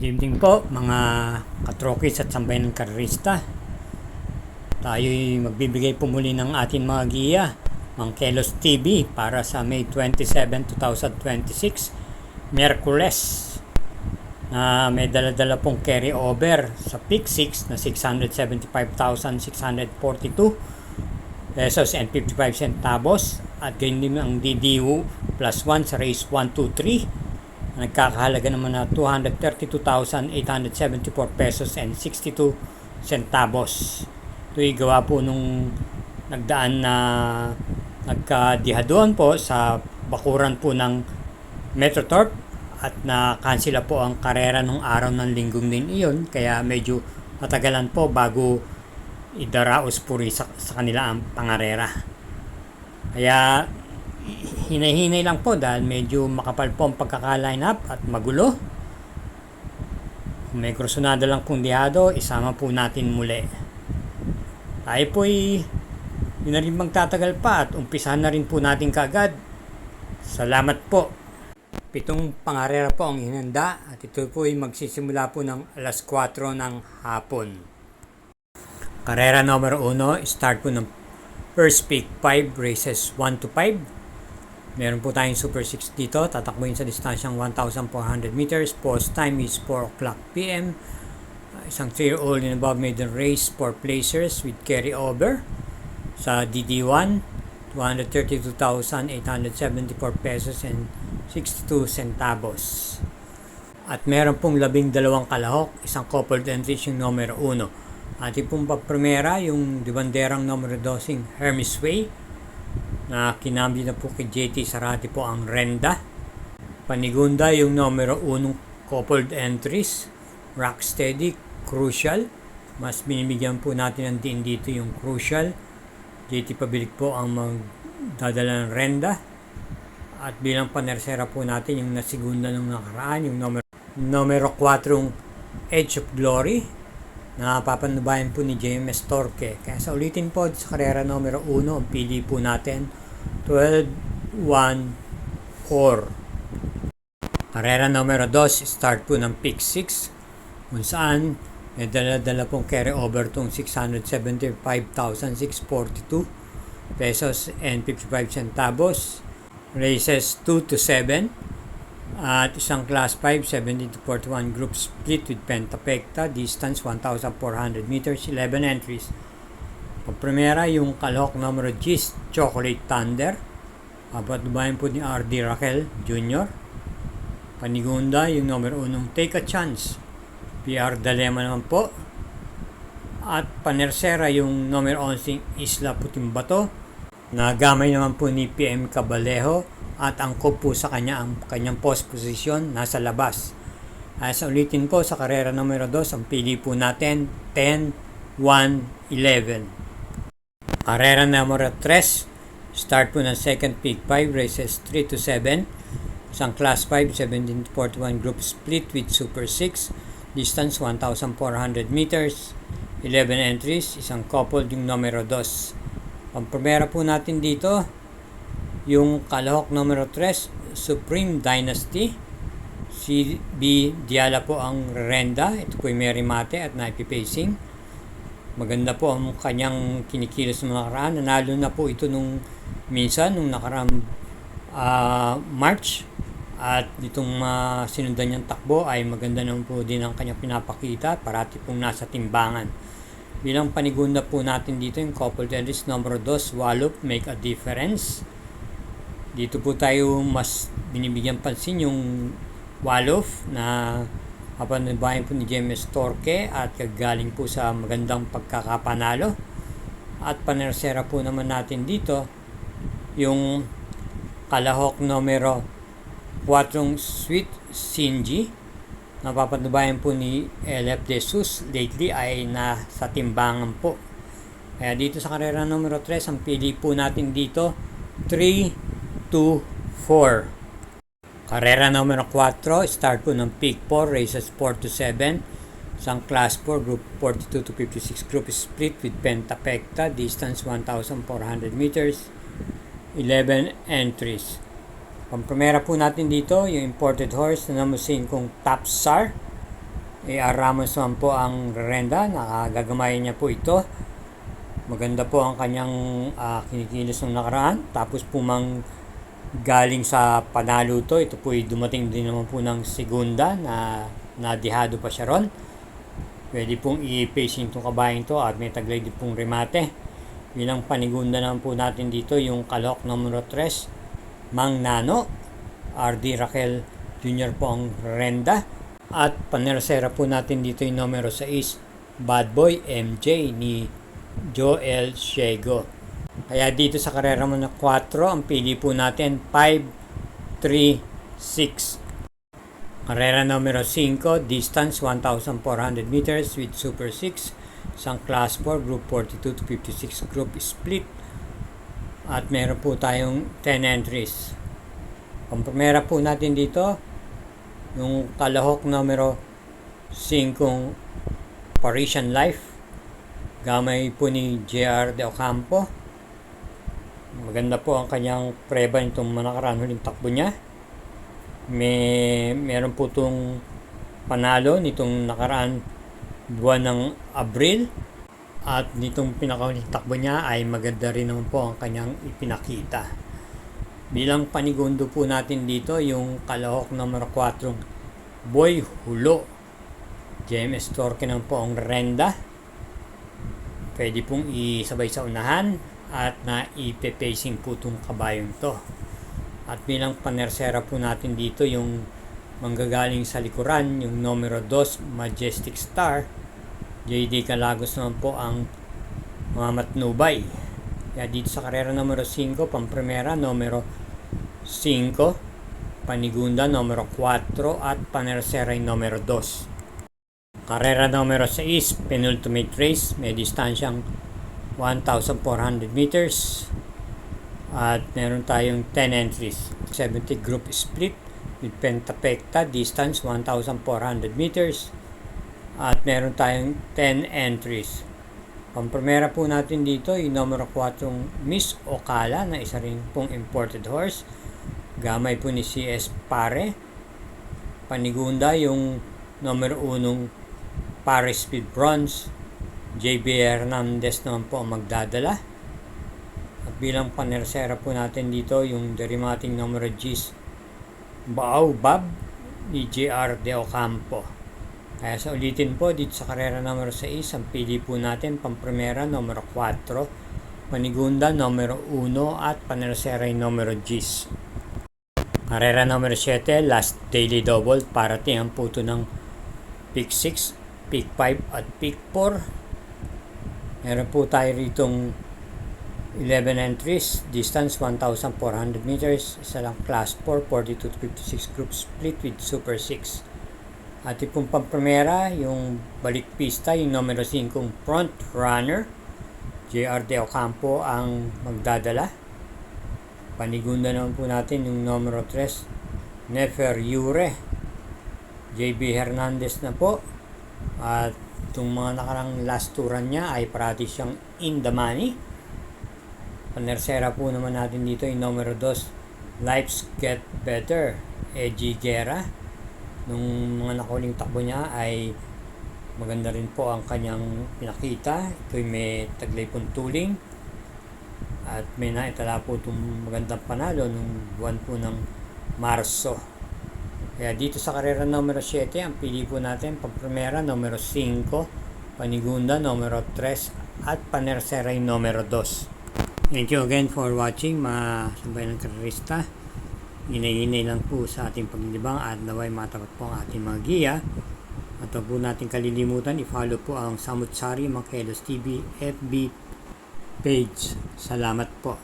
Good evening po mga katrokis at sambayan ng karerista. Tayo'y magbibigay po muli ng ating mga giya, Mang Kelos TV, para sa May 27, 2026, Miyerkules, na may dala-dala pong carry over sa Pick 6 na 675,642 pesos and 55 centavos, at ganyan din ang DDU plus 1 sa race 1, 2, 3. Nagkakahalaga naman na 232,874 pesos and 62 centavos. Ito'y gawa po nung nagdaan na nagkadihaduan po sa bakuran po ng Metrotorp at na-cancela po ang karera nung araw ng linggong din iyon, kaya medyo matagalan po bago idaraos po rin sa kanila ang pangarera. Kaya hinay-hinay lang po dahil medyo makapal po ang pagkaka-line up at magulo. Kung may krusonada lang pong dihado, isama po natin muli. Tayo po'y yun na rin magtatagal pa at umpisahan na rin po natin kaagad. Salamat po. 7 pangarera po ang hinanda at ito po'y magsisimula po ng alas 4 ng hapon. Karera numero 1, start po ng first pick 5 races 1 to 5. Meron po tayong Super 6 dito. Tatakbuhin sa distansyang 1,400 meters. Post time is 4 o'clock p.m. Isang 3-year-old and above maiden race for placers with carry over. Sa DD1, 232,874 pesos and 62 centavos. At meron pong 12 kalahok. Isang coupled entries yung numero 1. Ating pong pagpremera yung dibanderang numero 2 Hermes Way, na kinambi na po kay JT Sarati po ang renda. Panigunda yung numero 1 coupled entries, Rocksteady, Crucial. Mas binibigyan po natin ng din dito yung Crucial. JT Pabilik po ang magdadala ng renda. At bilang panersera po natin yung nasigunda ng nakaraan, yung numero 4 Edge of Glory, na papanubayan po ni JMS Torque. Kaya sa ulitin po sa karera numero 1, ang pili po natin 12-1-4. Karera numero 2, start po ng pick 6, kung saan may dala-dala pong carry over tong 675,642 pesos and 55 centavos. Races 2 to 7. At isang class 5, 17 to 41 group split with Pentapecta, distance 1,400 meters, 11 entries. Pagpremera yung kalahok numero G's, Chocolate Thunder. Papatubayan po ni R.D. Raquel Jr. Panigunda yung numero 1 Take a Chance, PR Dalema naman po. At panersera yung numero 11 Isla Puting Bato, na gamay naman po ni PM Cabalejo. At angkop po sa kanya ang kanyang post position nasa labas. Sa ulitin po sa karera numero 2, ang pili po natin 10-1-11. Karera numero 3, start po ng second pick 5 races 3 to 7. Isang class 5, 17 to 41 group split with Super 6, distance 1,400 meters, 11 entries, isang coupled yung numero 2. Ang primera po natin dito yung kalahok numero 3, Supreme Dynasty. Si B. Diala po ang renda. Ito po yung Mary Mate at naipipacing. Maganda po ang kanyang kinikilos ng nakaraan. Nanalo na po ito nung nakaraang March. At itong sinundan niyang takbo ay maganda naman po din ang kanyang pinapakita. Parati pong nasa timbangan. Bilang panigunda po natin dito yung coupled entries number 2, Wallop, Make a Difference. Dito po tayo mas binibigyan pansin yung Walof na kapanubayan po ni JMS Torque at kagaling po sa magandang pagkakapanalo. At panersera po naman natin dito yung kalahok numero 4 Sweet Sinji, na papanubayan po ni LF De Sus, lately ay nasa timbangan po. Kaya dito sa karera numero 3, ang pili po natin dito 3-2-4. Karera numero 4, start po ng pick 4 races 4 to 7. Isang class 4 group 42 to 56 group split with Pentapecta, distance 1,400 meters, 11 entries. Pampremera po natin dito yung imported horse na namusin kong Top Star, A.R. Ramos naman po ang renda, nakagagamayan niya po ito. Maganda po ang kanyang kinikilos ng nakaraan. Tapos po galing sa panalo to, ito po ay dumating din naman po ng segunda na nadihado pa siya ron. Pwede pong i-pacing itong kabayang to at may taglay din pong remate. Bilang panigunda naman po natin dito yung kalahok numero 3, Mang Nano. RD Raquel Jr. po ang renda. At panersera po natin dito yung numero 6, Bad Boy MJ ni Joel Ciego. Kaya dito sa karera mo na 4, ang pili po natin 5, 3, 6. Karera numero 5, distance 1,400 meters with Super 6. Isang Class 4, Group 42 to 56 group split. At meron po tayong 10 entries. Ang primera po natin dito, yung kalahok numero 5, Parisian Life. Gamay po ni JR De Ocampo. Maganda po ang kanyang preba nitong nakaraan huling takbo niya. Meron po itong panalo nitong nakaraan buwan ng Abril. At nitong pinakahuling takbo niya ay maganda rin naman po ang kanyang ipinakita. Bilang panigundo po natin dito yung kalahok numero 4, Boy Hulo. JMS Torque naman po ang renda. Pwede pong isabay sa unahan at ipe-pacing po itong kabayong to. At bilang panersera po natin dito yung manggagaling sa likuran, yung numero 2, Majestic Star. JD Calagos naman po ang mamatnubay. Kaya dito sa karera numero 5, pamprimera numero 5, panigunda numero 4 at panersera numero 2. Karera numero 6, penultimate race, may distansyang 1,400 meters. At meron tayong 10 entries, 70 group split with pentapekta, distance 1,400 meters. At meron tayong 10 entries. Pamprimera po natin dito yung numero 4, Miss Ocala, na isa rin pong imported horse. Gamay po ni CS Pare. Panigunda yung numero 1, Paris Speed Bronze. JB Hernandez naman po ang magdadala. At bilang panersera po natin dito yung derimating numero G's, Baobab ni JR De Ocampo. Kaya sa ulitin po, dito sa karera numero 6, ang pili po natin, pamprimera numero 4, panigunda numero 1 at panersera numero G's. Karera numero 7, last daily double, parating po ito ng pick 6, pick 5 at pick 4. Meron po tayo ritong 11 entries, distance 1,400 meters, isa lang Class 4, 42 to 56 group split with Super 6. At itong pamprimera, yung balik pista, yung numero 5, Front Runner. JR De Ocampo ang magdadala. Panigunda naman po natin yung numero 3, Nefer Yure. JB Hernandez na po. At itong mga nakarang last touran niya ay parati siyang in the money. Panersera po naman natin dito yung numero 2, Life's Get Better, Eji Guerra. Nung mga nakuling takbo niya ay maganda rin po ang kanyang pinakita. Ito'y may taglay pong tuling. At may naitala po itong magandang panalo nung buwan po ng Marso. Kaya dito sa karera numero 7, ang pili po natin, pamprimera numero 5, panigunda numero 3 at panersera numero 2. Thank you again for watching, mga sambayan ng karerista. Inay-inay lang po sa ating paglilibang at naway matapat po ang ating mga giya. At huwag po natin kalilimutan, i-follow po ang Samut Sari Mangkelos TV FB page. Salamat po.